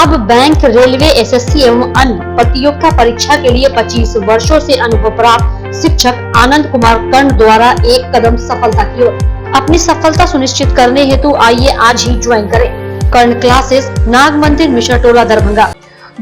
अब bank, railway, SSC एवं अन्य प्रतियोगिता परीक्षा के लिए 25 वर्षों से अनुभव प्राप्त शिक्षक आनंद कुमार कर्ण द्वारा एक कदम सफलता की ओर। अपनी सफलता सुनिश्चित करने हेतु आइए आज ही ज्वाइन करें कर्ण classes, Nag Mandir, Mishra Tola, Darbhanga.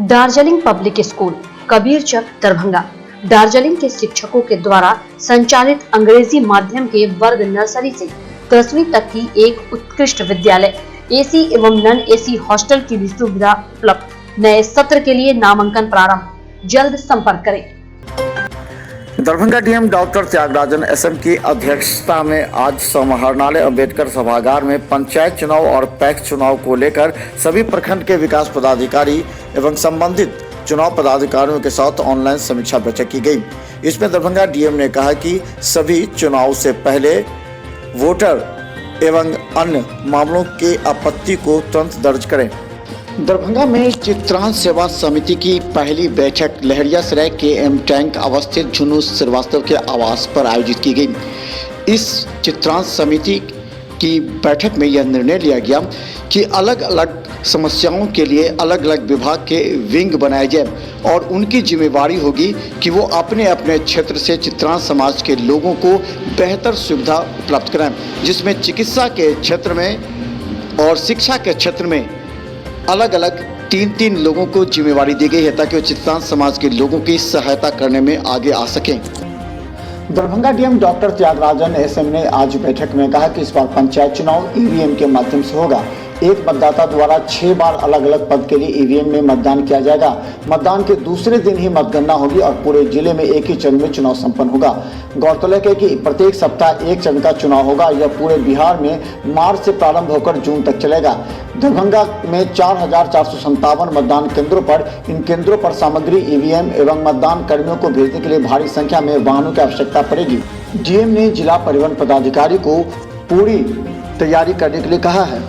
Darjeeling public school, Kabirchak, Darbhanga. Darjeeling के शिक्षकों के द्वारा संचालित अंग्रेजी माध्यम के वर्ग नर्सरी से 10वीं तक की एक उत्कृष्ट विद्यालय, एसी एवं नॉन एसी हॉस्टल की भी सुविधा उपलब्ध। नए सत्र के लिए नामांकन प्रारंभ, जल्द संपर्क करें। Darbhanga DM doctor Thyagarajan SM की अध्यक्षता में आज समाहरणालय अम्बेडकर सभागार में पंचायत चुनाव और पैक्स चुनाव को लेकर सभी प्रखंड के विकास पदाधिकारी एवं संबंधित चुनाव पदाधिकारियों के साथ ऑनलाइन समीक्षा बैठक की गई। इसमें दरभंगा डीएम ने कहा कि सभी चुनाव से पहले वोटर एवं अन्य मामलों के आपत्ति को तुरंत दर्ज करें। दरभंगा में चित्रांश सेवा समिति की पहली बैठक लहरियासराय के एम टैंक अवस्थित झुनू श्रीवास्तव के आवास पर आयोजित की गई। इस चित्रांश समिति की बैठक में यह निर्णय लिया गया कि अलग अलग समस्याओं के लिए अलग अलग विभाग के विंग बनाए जाए और उनकी जिम्मेवारी होगी कि वो अपने अपने क्षेत्र से चित्रांश समाज के लोगों को बेहतर सुविधा उपलब्ध कराएं, जिसमें चिकित्सा के क्षेत्र में और शिक्षा के क्षेत्र में अलग अलग तीन लोगों को जिम्मेवारी दी गई है ताकि वो चित्रांश समाज के लोगों की सहायता करने में आगे आ सकें। Darbhanga DM doctor Thyagarajan SM ने आज बैठक में कहा कि इस बार पंचायत चुनाव ईवीएम के माध्यम से होगा। एक मतदाता द्वारा 6 बार अलग अलग पद के लिए ईवीएम में मतदान किया जाएगा। मतदान के दूसरे दिन ही मतगणना होगी और पूरे जिले में एक ही चरण में चुनाव संपन्न होगा। गौरतलब है कि प्रत्येक सप्ताह एक चरण का चुनाव होगा। यह पूरे बिहार में मार्च से प्रारंभ होकर जून तक चलेगा। दरभंगा में 4,457 मतदान केंद्रों पर इन केंद्रों पर सामग्री, ईवीएम एवं मतदान कर्मियों को भेजने के लिए भारी संख्या में वाहनों की आवश्यकता पड़ेगी। डीएम ने जिला परिवहन पदाधिकारी को पूरी तैयारी करने के लिए कहा है।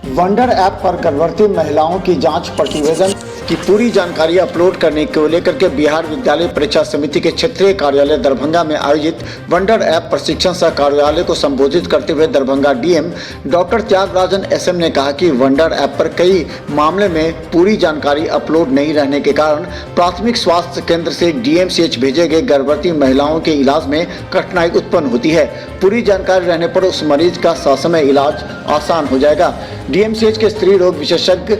वंडर ऐप पर गर्भवती महिलाओं की जांच प्रतिवेदन की पूरी जानकारी अपलोड करने को लेकर के बिहार विद्यालय परीक्षा समिति के क्षेत्रीय कार्यालय दरभंगा में आयोजित वंडर ऐप प्रशिक्षण सह कार्यालय को संबोधित करते हुए Darbhanga DM doctor Thyagarajan SM ने कहा कि वंडर ऐप पर कई मामले में पूरी जानकारी अपलोड नहीं रहने के कारण प्राथमिक स्वास्थ्य केंद्र से डीएमसीएच भेजे गए गर्भवती महिलाओं के इलाज में कठिनाई उत्पन्न होती है। पूरी जानकारी रहने पर उस मरीज का ससमय इलाज आसान हो जाएगा। डीएमसीएच के स्त्री रोग विशेषज्ञ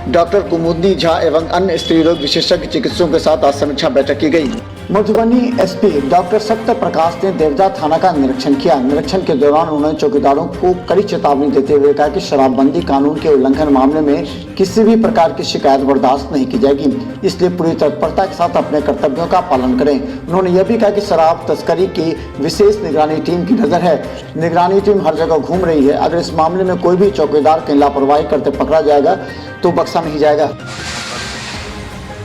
डॉक्टर कुमुदनी झा एवं अन्य स्त्री रोग विशेषज्ञ चिकित्सकों के साथ आज समीक्षा बैठक की गई। मधुबनी एसपी डॉक्टर सत्य प्रकाश ने देवदा थाना का निरीक्षण किया। निरीक्षण के दौरान उन्होंने चौकीदारों को कड़ी चेतावनी देते हुए कहा कि शराबबंदी कानून के उल्लंघन मामले में किसी भी प्रकार की शिकायत बर्दाश्त नहीं की जाएगी, इसलिए पूरी तत्परता के साथ अपने कर्तव्यों का पालन करें। उन्होंने यह भी कहा कि शराब तस्करी की विशेष निगरानी टीम की नजर है। निगरानी टीम हर जगह घूम रही है। अगर इस मामले में कोई भी चौकीदार की लापरवाही करते पकड़ा जाएगा तो बख्शा नहीं जाएगा।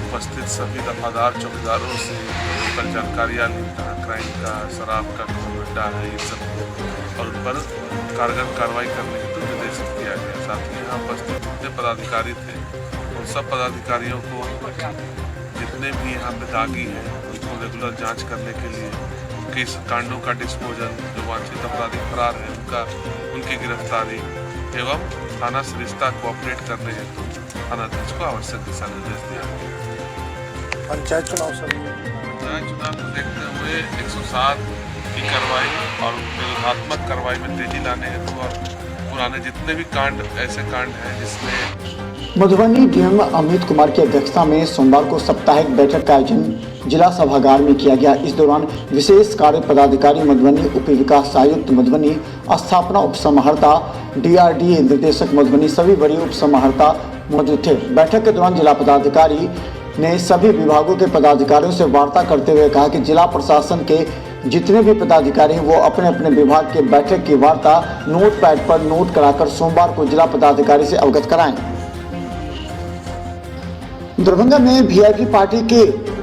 उपस्थित सभी दफादार चौकीदारों से लोकल जानकारियाँ लेकर क्राइम का, शराब का कौन अड्डा है, ये सब और उन पर कारगर कार्रवाई करने हेतु निर्देशित किया गया। साथ ही यहाँ उपस्थित जितने पदाधिकारी थे उन सब पदाधिकारियों को जितने भी यहाँ पे दागी हैं उनको रेगुलर जांच करने के लिए केस कांडों का डिस्पोजल, जो वांछित अपराधी फरार है उनकी गिरफ्तारी एवं थाना सरिस्ता कोऑपरेट करने हेतु थानाध्यक्ष को आवश्यक दिशा निर्देश दिया गया। पंचायत चुनाव को देखते हुए 107 की कार्रवाई और निरोधात्मक कार्रवाई में तेजी लाने हेतु और पुराने जितने भी कांड ऐसे कांड हैं जिसमें मधुबनी डीएम अमित कुमार की अध्यक्षता में सोमवार को साप्ताहिक बैठक का आयोजन जिला सभागार में किया गया। इस दौरान विशेष कार्य पदाधिकारी मधुबनी, उप विकास आयुक्त मधुबनी, स्थापना उप समाहर्ता, डीआरडीए निर्देशक मधुबनी, सभी बड़ी उप समाहर्ता मौजूद थे। बैठक के दौरान जिला पदाधिकारी ने सभी विभागों के पदाधिकारियों से वार्ता करते हुए कहा कि जिला प्रशासन के जितने भी पदाधिकारी हैं वो अपने अपने विभाग के बैठक की वार्ता नोटपैड पर नोट कराकर सोमवार को जिला पदाधिकारी से अवगत कराएं। दरभंगा में वीआईपी पार्टी के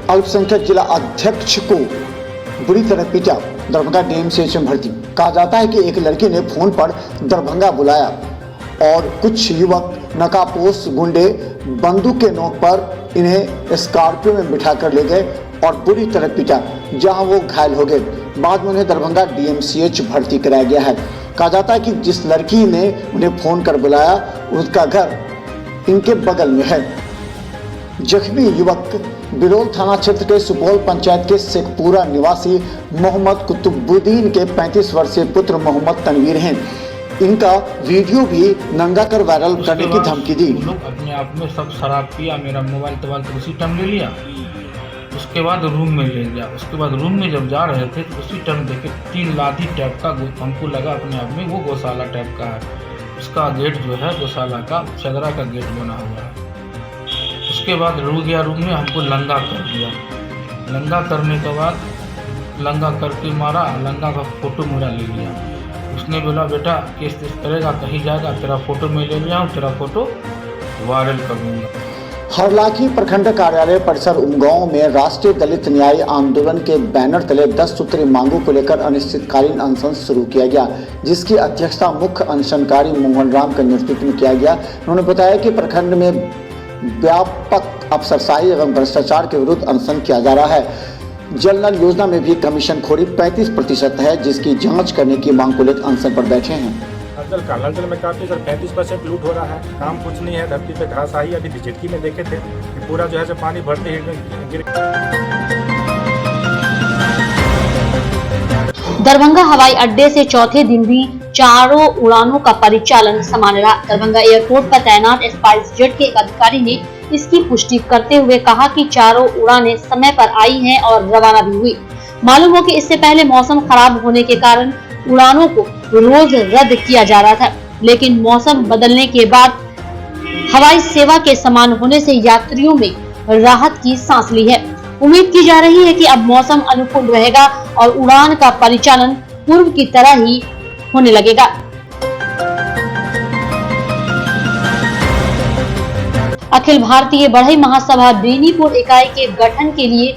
अल्पसंख्यक जिला अध्यक्ष को बुरी तरह पीटा। दरभंगा डीएमसीएच में भर्ती। कहा जाता है कि एक लड़की ने फोन पर दरभंगा बुलाया और कुछ युवक नकाबपोश गुंडे बंदूक के नोक पर इन्हें स्कॉर्पियो में बिठाकर ले गए और बुरी तरह पीटा, जहां वो घायल हो गए। बाद में उन्हें दरभंगा डीएमसीएच भर्ती कराया गया है। कहा जाता है कि जिस लड़की ने उन्हें फोन कर बुलाया उसका घर इनके बगल में है। जख्मी युवक बिरोल थाना क्षेत्र के सुपौल पंचायत के शेखपुरा निवासी मोहम्मद कुतुबुद्दीन के 35 वर्षीय पुत्र मोहम्मद तनवीर हैं। इनका वीडियो भी नंगा कर वायरल करने की धमकी दी। लोग अपने आप में सब शराब पिया, मेरा मोबाइल तोबाइल तो उसी टाइम ले लिया। उसके बाद रूम में ले गया। उसके बाद रूम में जब जा रहे थे तो उसी टाइम देखे 3 लाठी टाइप का हमको लगा अपने आप में वो गौशाला टाइप का है। उसका गेट जो है गौशाला का चदरा का गेट बना हुआ है। उसके बाद रू गया रूम में, हमको लंगा कर दिया। लंगा करने के बाद लंगा करके मारा, लंगा का फोटो मेरा ले लिया। उसने बोला बेटा केस तेस करेगा, कहीं जाएगा, तेरा फोटो मैं ले लिया हूँ, तेरा फोटो वायरल कर दूँगा। हरलाखी प्रखंड कार्यालय परिसर उमगांव में राष्ट्रीय दलित न्याय आंदोलन के बैनर तले 10 सूत्रीय मांगों को लेकर अनिश्चितकालीन अनशन शुरू किया गया, जिसकी अध्यक्षता मुख्य अनशनकारी मोहन राम के नेतृत्व में किया गया। उन्होंने बताया कि प्रखंड में व्यापक अफसरशाही एवं भ्रष्टाचार के विरुद्ध अनशन किया जा रहा है। जल नल योजना में भी कमीशन खोरी 35% है, जिसकी जांच करने की मांग को लेकर अनशन पर बैठे हैं। नल जल में काफी 35% लूट हो रहा है, काम कुछ नहीं है, धरती पे घास आई। अभी झिटकी में देखे थे कि पूरा जो है जो पानी भरते ही गिर। दरभंगा हवाई अड्डे से चौथे दिन भी चारों उड़ानों का परिचालन सामान्य रहा। दरभंगा एयरपोर्ट पर तैनात स्पाइस जेट के एक अधिकारी ने इसकी पुष्टि करते हुए कहा कि चारों उड़ानें समय पर आई हैं और रवाना भी हुई। मालूम हो कि इससे पहले मौसम खराब होने के कारण उड़ानों को रोज रद्द किया जा रहा था, लेकिन मौसम बदलने के बाद हवाई सेवा के समान होने से यात्रियों में राहत की सांस ली है। उम्मीद की जा रही है कि अब मौसम अनुकूल रहेगा और उड़ान का परिचालन पूर्व की तरह ही होने लगेगा। अखिल भारतीय बढ़ई महासभा बेनीपुर इकाई के गठन के लिए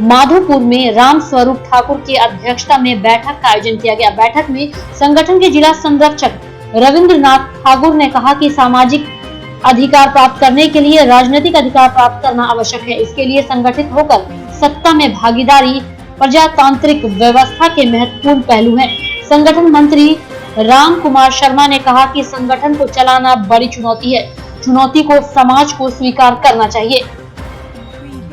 माधोपुर में राम स्वरूप ठाकुर की अध्यक्षता में बैठक का आयोजन किया गया। बैठक में संगठन के जिला संरक्षक रविंद्रनाथ ठाकुर ने कहा कि सामाजिक अधिकार प्राप्त करने के लिए राजनीतिक अधिकार प्राप्त करना आवश्यक है। इसके लिए संगठित होकर सत्ता में भागीदारी प्रजातांत्रिक व्यवस्था के महत्वपूर्ण पहलू हैं। संगठन मंत्री राम कुमार शर्मा ने कहा कि संगठन को चलाना बड़ी चुनौती है, चुनौती को समाज को स्वीकार करना चाहिए।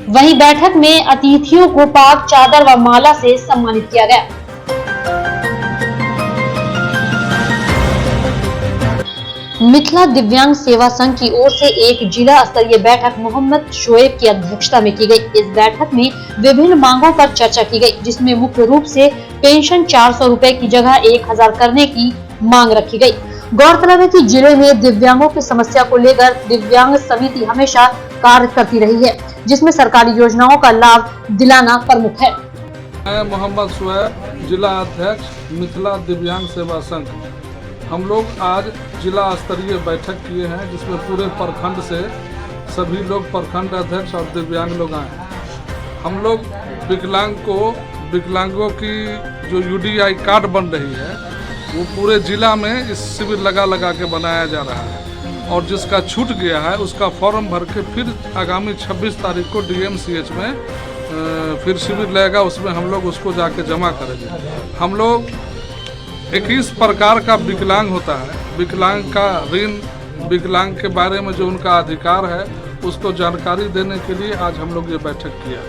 वहीं बैठक में अतिथियों को पाक चादर व माला से सम्मानित किया गया। मिथिला दिव्यांग सेवा संघ की ओर से एक जिला स्तरीय बैठक मोहम्मद शोएब की अध्यक्षता में की गई। इस बैठक में विभिन्न मांगों पर चर्चा की गई, जिसमें मुख्य रूप से पेंशन 400 रुपए की जगह 1000 करने की मांग रखी गई। गौरतलब है कि जिले में दिव्यांगों की समस्या को लेकर दिव्यांग समिति हमेशा कार्य करती रही है, जिसमें सरकारी योजनाओं का लाभ दिलाना प्रमुख है। मैं मोहम्मद शोएब, जिला अध्यक्ष मिथिला दिव्यांग सेवा संघ। हम लोग आज जिला स्तरीय बैठक किए हैं, जिसमें पूरे प्रखंड से सभी लोग प्रखंड अध्यक्ष और दिव्यांग लोग आए। हम लोग विकलांगों की जो UDI कार्ड बन रही है वो पूरे जिला में इस शिविर लगा के बनाया जा रहा है, और जिसका छूट गया है उसका फॉर्म भर के फिर आगामी 26 तारीख को DMCH में फिर शिविर लगेगा, उसमें हम लोग उसको जाके जमा करेंगे। हम लोग 21 प्रकार का विकलांग होता है, विकलांग का ऋण, विकलांग के बारे में जो उनका अधिकार है उसको जानकारी देने के लिए आज हम लोग ये बैठक किया।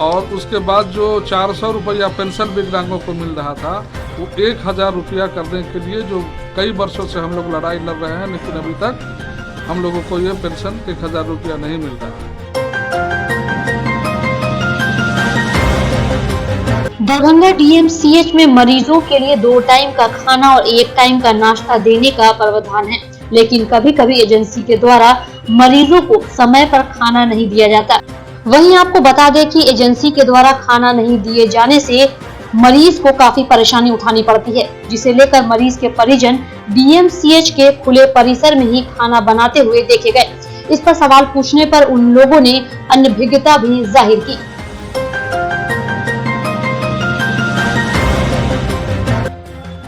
और उसके बाद जो 400 रुपया पेंशन विकलांगों को मिल रहा था वो 1000 रुपया करने के लिए जो कई वर्षों से हम लोग लड़ाई लड़ रहे हैं, लेकिन अभी तक हम लोगों को ये पेंशन 1000 रुपया नहीं मिल रहा है। दरभंगा DMCH में मरीजों के लिए 2 टाइम का खाना और 1 टाइम का नाश्ता देने का प्रावधान है, लेकिन कभी कभी एजेंसी के द्वारा मरीजों को समय पर खाना नहीं दिया जाता। वहीं आपको बता दें कि एजेंसी के द्वारा खाना नहीं दिए जाने से मरीज को काफी परेशानी उठानी पड़ती है, जिसे लेकर मरीज के परिजन DMCH के खुले परिसर में ही खाना बनाते हुए देखे गए। इस पर सवाल पूछने पर उन लोगों ने अनभिज्ञता भी जाहिर की।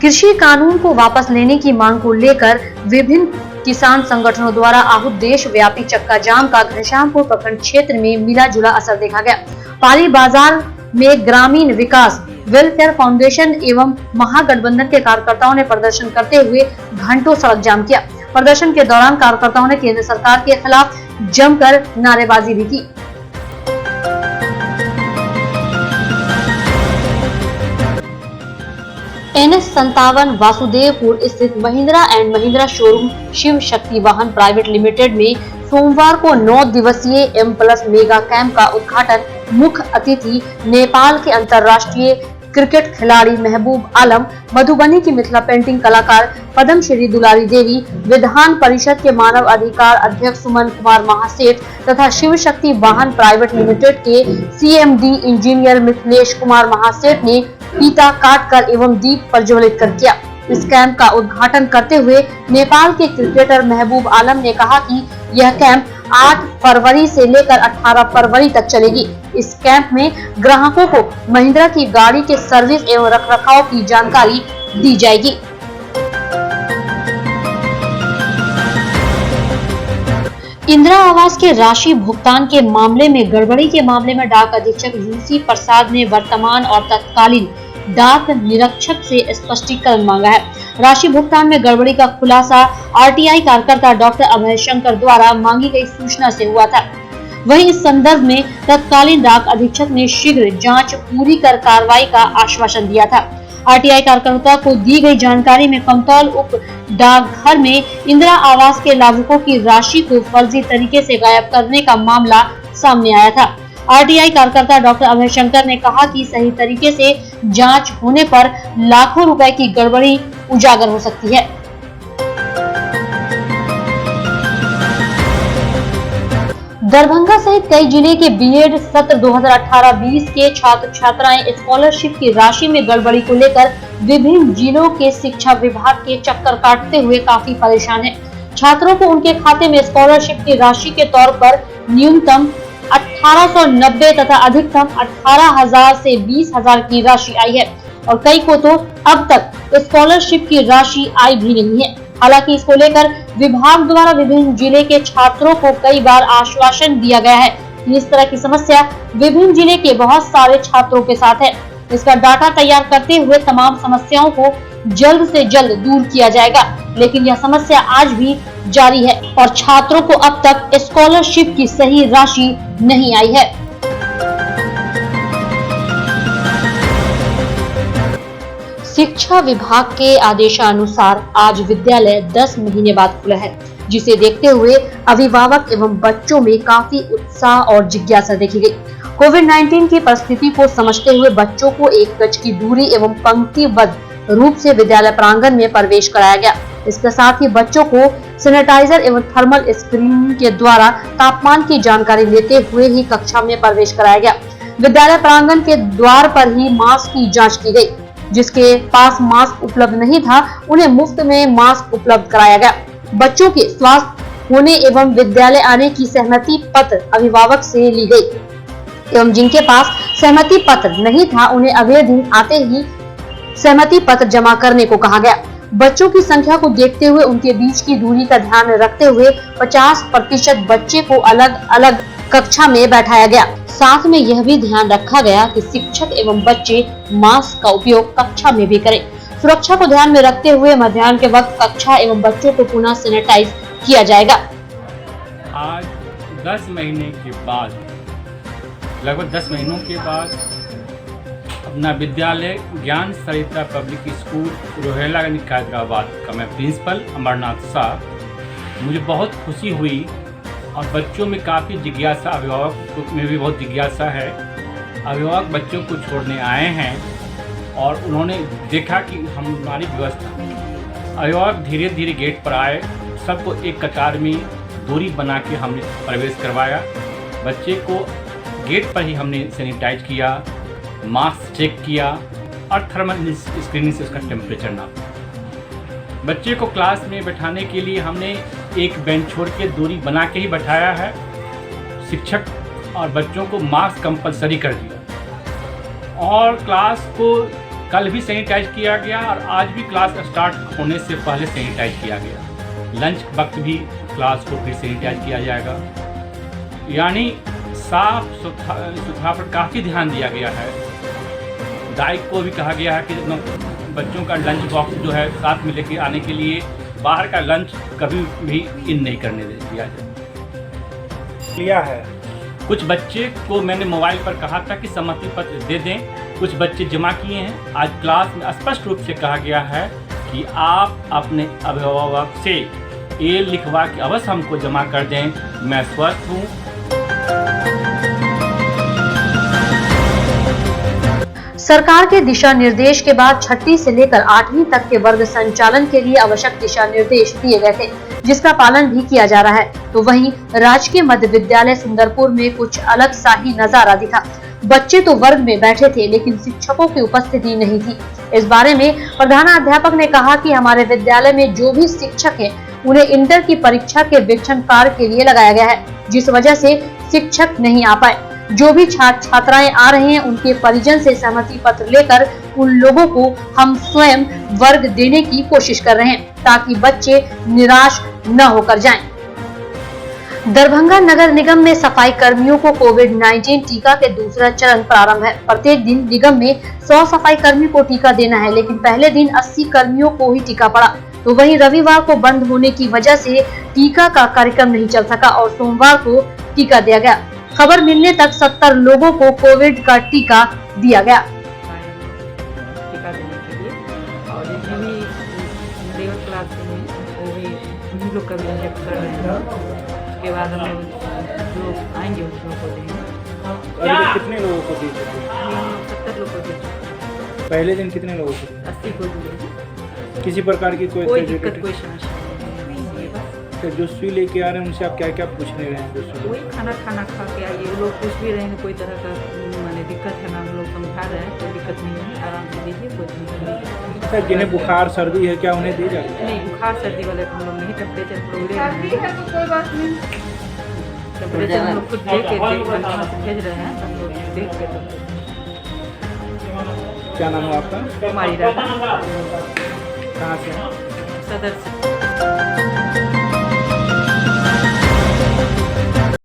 कृषि कानून को वापस लेने की मांग को लेकर विभिन्न किसान संगठनों द्वारा आहूत देश व्यापी चक्का जाम का घनश्यामपुर प्रखंड क्षेत्र में मिला जुला असर देखा गया। पाली बाजार में ग्रामीण विकास वेलफेयर फाउंडेशन एवं महागठबंधन के कार्यकर्ताओं ने प्रदर्शन करते हुए घंटों सड़क जाम किया। प्रदर्शन के दौरान कार्यकर्ताओं ने केंद्र सरकार के खिलाफ जमकर नारेबाजी भी की। NH57 वासुदेवपुर स्थित महिंद्रा एंड महिंद्रा शोरूम शिव शक्ति वाहन प्राइवेट लिमिटेड में सोमवार को 9 दिवसीय M+ मेगा कैंप का उद्घाटन मुख्य अतिथि नेपाल के अंतर्राष्ट्रीय क्रिकेट खिलाड़ी महबूब आलम, मधुबनी की मिथिला पेंटिंग कलाकार पद्मश्री दुलारी देवी, विधान परिषद के मानव अधिकार अध्यक्ष सुमन कुमार महासेठ तथा शिव शक्ति वाहन प्राइवेट लिमिटेड के CMD इंजीनियर मिथिलेश कुमार महासेठ ने फीता काटकर एवं दीप प्रज्वलित कर किया। इस कैंप का उद्घाटन करते हुए नेपाल के क्रिकेटर महबूब आलम ने कहा कि यह कैंप 8 फरवरी से लेकर 18 फरवरी तक चलेगी। इस कैंप में ग्राहकों को महिंद्रा की गाड़ी के सर्विस एवं रखरखाव की जानकारी दी जाएगी। इंदिरा आवास के राशि भुगतान के मामले में गड़बड़ी के मामले में डाक अधीक्षक UC प्रसाद ने वर्तमान और तत्कालीन डाक निरीक्षक से स्पष्टीकरण मांगा है। राशि भुगतान में गड़बड़ी का खुलासा RTI कार्यकर्ता डॉक्टर अभय शंकर द्वारा मांगी गई सूचना से हुआ था। वहीं इस संदर्भ में तत्कालीन डाक अधीक्षक ने शीघ्र जांच पूरी कर कार्रवाई का आश्वासन दिया था। RTI कार्यकर्ता को दी गई जानकारी में कमतौल उप डाकघर में इंदिरा आवास के लाभुकों की राशि को फर्जी तरीके से गायब करने का मामला सामने आया था। RTI कार्यकर्ता डॉक्टर अभय शंकर ने कहा कि सही तरीके से जांच होने पर लाखों रुपए की गड़बड़ी उजागर हो सकती है। दरभंगा सहित कई जिले के B.Ed सत्र 2018-20 के छात्र छात्राएं स्कॉलरशिप की राशि में गड़बड़ी को लेकर विभिन्न जिलों के शिक्षा विभाग के चक्कर काटते हुए काफी परेशान हैं। छात्रों को उनके खाते में स्कॉलरशिप की राशि के तौर पर न्यूनतम 1890 तथा अधिकतम 18,000 से 20,000 की राशि आई है और कई को तो अब तक स्कॉलरशिप की राशि आई भी नहीं है। हालांकि इसको लेकर विभाग द्वारा विभिन्न जिले के छात्रों को कई बार आश्वासन दिया गया है कि इस तरह की समस्या विभिन्न जिले के बहुत सारे छात्रों के साथ है। इसका डाटा तैयार करते हुए तमाम समस्याओं को जल्द से जल्द दूर किया जाएगा, लेकिन यह समस्या आज भी जारी है और छात्रों को अब तक स्कॉलरशिप की सही राशि नहीं आई है। शिक्षा विभाग के आदेशानुसार आज विद्यालय 10 महीने बाद खुला है, जिसे देखते हुए अभिभावक एवं बच्चों में काफी उत्साह और जिज्ञासा देखी गई। कोविड-19 की परिस्थिति को समझते हुए बच्चों को 1 गज की दूरी एवं पंक्तिबद्ध रूप से विद्यालय प्रांगण में प्रवेश कराया गया। इसके साथ ही बच्चों को सैनिटाइजर एवं थर्मल स्क्रीनिंग के द्वारा तापमान की जानकारी लेते हुए ही कक्षा में प्रवेश कराया गया। विद्यालय प्रांगण के द्वार पर ही मास्क की जांच की गई। जिसके पास मास्क उपलब्ध नहीं था उन्हें मुफ्त में मास्क उपलब्ध कराया गया। बच्चों के स्वस्थ होने एवं विद्यालय आने की सहमति पत्र अभिभावक से ली गई एवं जिनके पास सहमति पत्र नहीं था उन्हें अगले दिन आते ही सहमति पत्र जमा करने को कहा गया। बच्चों की संख्या को देखते हुए उनके बीच की दूरी का ध्यान रखते हुए 50% बच्चे को अलग अलग कक्षा में बैठाया गया। साथ में यह भी ध्यान रखा गया कि शिक्षक एवं बच्चे मास्क का उपयोग कक्षा में भी करें। सुरक्षा को ध्यान में रखते हुए मध्याह्न के वक्त कक्षा एवं बच्चों को पुनः सैनिटाइज किया जाएगा। आज 10 महीने के बाद, लगभग 10 महीनों के बाद अपना विद्यालय ज्ञान सरिता पब्लिक स्कूल रोहेलागंज हैदराबाद का मैं प्रिंसिपल अमरनाथ शाह, मुझे बहुत खुशी हुई और बच्चों में काफ़ी जिज्ञासा, अभिभावक में भी बहुत जिज्ञासा है। अभिभावक बच्चों को छोड़ने आए हैं और उन्होंने देखा कि हमारी व्यवस्था, अभिभावक धीरे धीरे गेट पर आए, सबको एक कतार में दूरी बना के हमने प्रवेश करवाया। बच्चे को गेट पर ही हमने सैनिटाइज किया, मास्क चेक किया और थर्मल स्क्रीनिंग से उसका टेम्परेचर नापा। बच्चे को क्लास में बैठाने के लिए हमने एक बेंच छोड़ के दूरी बना के ही बैठाया है। शिक्षक और बच्चों को मास्क कंपलसरी कर दिया और क्लास को कल भी सैनिटाइज किया गया और आज भी क्लास स्टार्ट होने से पहले सैनिटाइज किया गया। लंच वक्त भी क्लास को फिर सैनिटाइज किया जाएगा। यानी साफ सुथरा पर काफ़ी ध्यान दिया गया है। दायित्व को भी कहा गया है कि बच्चों का लंच बॉक्स जो है साथ में लेके आने के लिए बाहर का लंच कभी भी इन नहीं करने दिया जाए। लिया है। कुछ बच्चे को मैंने मोबाइल पर कहा था कि सहमति पत्र दे दें, कुछ बच्चे जमा किए हैं। आज क्लास में स्पष्ट रूप से कहा गया है कि आप अपने अभिभावक से ये लिखवा के अवश्य हमको जमा कर दें, मैं स्वस्थ हूँ। सरकार के दिशा निर्देश के बाद 6वीं से लेकर 8वीं तक के वर्ग संचालन के लिए आवश्यक दिशा निर्देश दिए गए थे, जिसका पालन भी किया जा रहा है। तो वहीं राजकीय मध्य विद्यालय सुंदरपुर में कुछ अलग सा ही नजारा दिखा। बच्चे तो वर्ग में बैठे थे, लेकिन शिक्षकों की उपस्थिति नहीं थी। इस बारे में प्रधानाध्यापक ने कहा कि हमारे विद्यालय में जो भी शिक्षक हैं, उन्हें इंटर की परीक्षा के वीक्षण कार्य के लिए लगाया गया है, जिस वजह से शिक्षक नहीं आ पाए। जो भी छात्र छात्राएं आ रहे हैं, उनके परिजन से सहमति पत्र लेकर उन लोगों को हम स्वयं वर्ग देने की कोशिश कर रहे हैं, ताकि बच्चे निराश न होकर जाएं। दरभंगा नगर निगम में सफाई कर्मियों को कोविड-19 टीका के दूसरा चरण प्रारंभ है। प्रत्येक दिन निगम में 100 सफाई कर्मी को टीका देना है, लेकिन पहले दिन 80 कर्मियों को ही टीका पड़ा। तो वहीं रविवार को बंद होने की वजह से टीका का कार्यक्रम नहीं चल सका और सोमवार को टीका दिया गया। खबर मिलने तक 70 लोगों को कोविड का टीका दिया गया। टीका देने के लिए, और जितने भी लेवल क्लास के हैं वो भी उन्हीं लोग का भी इंजेक्ट कर रहे हैं। उसके बाद हम लोग जो आएंगे उन लोगों को देंगे। कितने लोगों को दी? 70 लोग को देंगे। पहले दिन कितने लोगों को? 80 को दिए। किसी प्रकार की कोई दिक्कत, कोई समस्या नहीं है। तो जो सुई लेके आ रहे हैं उनसे आप क्या क्या पूछने रहे हैं? वही खाना खा के आइए, वो लोग पूछ भी रहे हैं कोई तरह का माने दिक्कत है ना, हम लोग समझा रहे हैं कोई दिक्कत नहीं है, आराम से दीजिए, कोई टेंशन नहीं। सर जिन्हें बुखार सर्दी है क्या उन्हें दी जाती है? नहीं, बुखार सर्दी वाले हम लोग नहीं, टेम्परेचर हम लोग ले रहे हैं, तो कोई बात नहीं। टेम्परेचर हम लोग खुद देख के भेज रहे हैं, हम लोग देख के। क्या नाम है आपका? कुमारी राधा। कहाँ से? सदर से।